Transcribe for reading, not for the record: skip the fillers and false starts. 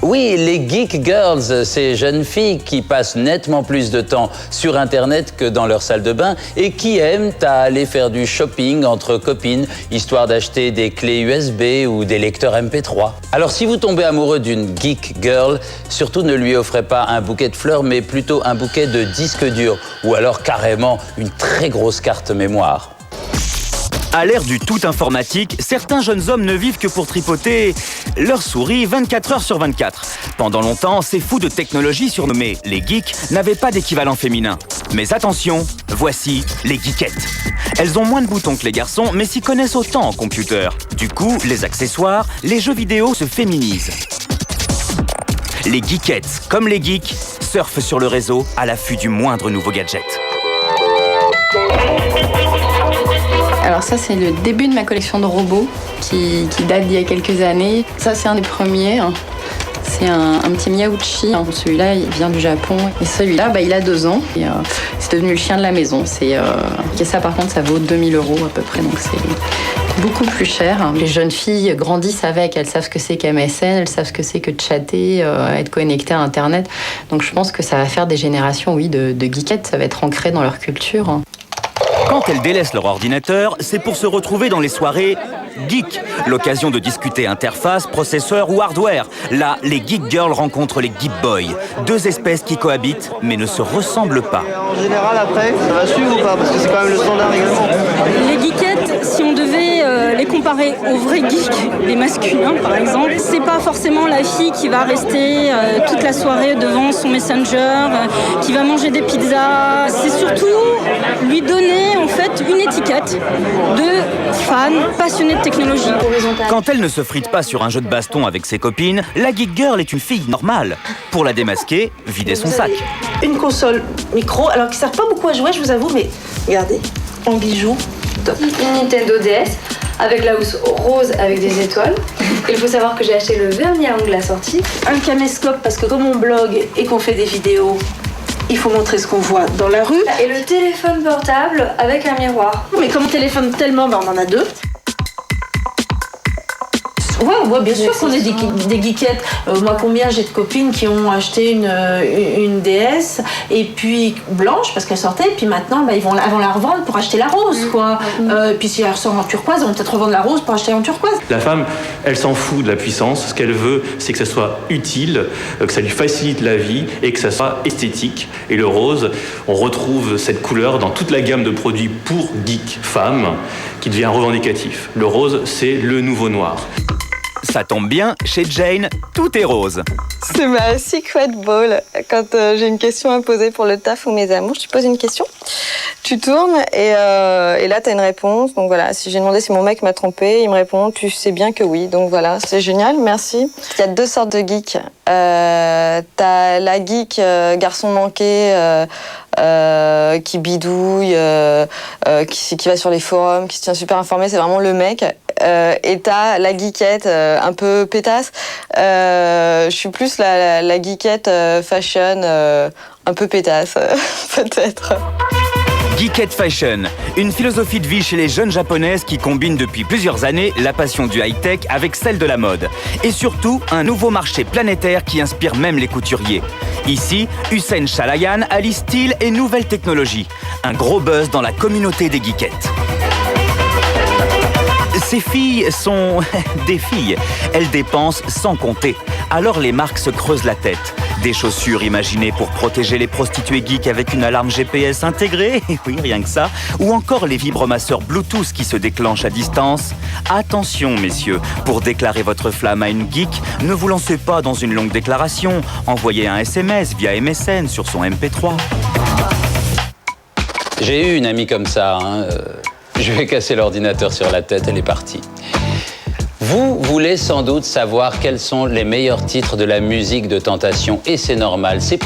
Oui, les Geek Girls, ces jeunes filles qui passent nettement plus de temps sur Internet que dans leur salle de bain et qui aiment à aller faire du shopping entre copines, histoire d'acheter des clés USB ou des lecteurs MP3. Alors si vous tombez amoureux d'une Geek Girl, surtout ne lui offrez pas un bouquet de fleurs, mais plutôt un bouquet de disques durs ou alors carrément une très grosse carte mémoire. À l'ère du tout informatique, certains jeunes hommes ne vivent que pour tripoter leur souris 24 heures sur 24. Pendant longtemps, ces fous de technologie surnommés les geeks n'avaient pas d'équivalent féminin. Mais attention, voici les geekettes. Elles ont moins de boutons que les garçons, mais s'y connaissent autant en computer. Du coup, les accessoires, les jeux vidéo se féminisent. Les geekettes, comme les geeks, surfent sur le réseau à l'affût du moindre nouveau gadget. Alors ça, c'est le début de ma collection de robots qui date d'il y a quelques années. Ça, c'est un des premiers. C'est un petit Miauchi. Celui-là, il vient du Japon. Et celui-là, il a 2 ans. Et, c'est devenu le chien de la maison. Et ça, par contre, ça vaut 2000 € à peu près. Donc c'est beaucoup plus cher. Les jeunes filles grandissent avec. Elles savent ce que c'est qu'MSN. Elles savent ce que c'est que de chatter, être connectées à Internet. Donc je pense que ça va faire des générations, oui, de geekettes. Ça va être ancré dans leur culture. Quand elles délaissent leur ordinateur, c'est pour se retrouver dans les soirées geek. L'occasion de discuter interface, processeur ou hardware. Là, les Geek Girls rencontrent les Geek Boys. 2 espèces qui cohabitent, mais ne se ressemblent pas. En général, après, ça va suivre ou pas? Parce que c'est quand même le standard également. Les geekettes, si on devait les comparer aux vrais geeks, les masculins par exemple, c'est pas forcément la fille qui va rester toute la soirée devant son Messenger, qui va manger des pizzas. C'est surtout lui donner en fait une étiquette de fan passionné de technologie. Quand elle ne se frite pas sur un jeu de baston avec ses copines, la Geek Girl est une fille normale. Pour la démasquer, videz son sac. Une console micro, alors qui ne sert pas beaucoup à jouer, je vous avoue, mais regardez, en bijoux, top. Une Nintendo DS avec la housse rose avec des étoiles. Il faut savoir que j'ai acheté le vernis à ongles à sortie. Un caméscope, parce que comme on blogue et qu'on fait des vidéos, il faut montrer ce qu'on voit dans la rue. Et le téléphone portable avec un miroir. Mais comme on téléphone tellement, on en a 2. Ouais, bien sûr qu'on est des geekettes. Moi, combien j'ai de copines qui ont acheté une DS et puis blanche parce qu'elle sortait, et puis maintenant, elles vont la revendre pour acheter la rose, quoi. Et puis si elle ressort en turquoise, elles vont peut-être revendre la rose pour acheter en turquoise. La femme, elle s'en fout de la puissance. Ce qu'elle veut, c'est que ça soit utile, que ça lui facilite la vie et que ça soit esthétique. Et le rose, on retrouve cette couleur dans toute la gamme de produits pour geek femmes qui devient revendicatif. Le rose, c'est le nouveau noir. Ça tombe bien, chez Jane, tout est rose. C'est ma secret ball. Quand j'ai une question à poser pour le taf ou mes amours, je te pose une question, tu tournes et là tu as une réponse. Donc voilà, si j'ai demandé si mon mec m'a trompé, il me répond tu sais bien que oui. Donc voilà, c'est génial, merci. Il y a 2 sortes de geeks. T'as la geek garçon manqué qui bidouille, qui va sur les forums, qui se tient super informé, c'est vraiment le mec. Et t'as la geekette un peu pétasse. Je suis plus la geekette fashion un peu pétasse, peut-être. Geekette Fashion, une philosophie de vie chez les jeunes japonaises qui combine depuis plusieurs années la passion du high-tech avec celle de la mode. Et surtout, un nouveau marché planétaire qui inspire même les couturiers. Ici, Hussein Chalayan allie style et nouvelles technologies. Un gros buzz dans la communauté des geekettes. Ces filles sont des filles. Elles dépensent sans compter. Alors les marques se creusent la tête. Des chaussures imaginées pour protéger les prostituées geeks avec une alarme GPS intégrée, oui, rien que ça. Ou encore les vibromasseurs Bluetooth qui se déclenchent à distance. Attention, messieurs, pour déclarer votre flamme à une geek, ne vous lancez pas dans une longue déclaration. Envoyez un SMS via MSN sur son MP3. J'ai eu une amie comme ça, Je lui ai cassé l'ordinateur sur la tête, elle est partie. Vous voulez sans doute savoir quels sont les meilleurs titres de la musique de Tentation, et c'est normal, c'est pourquoi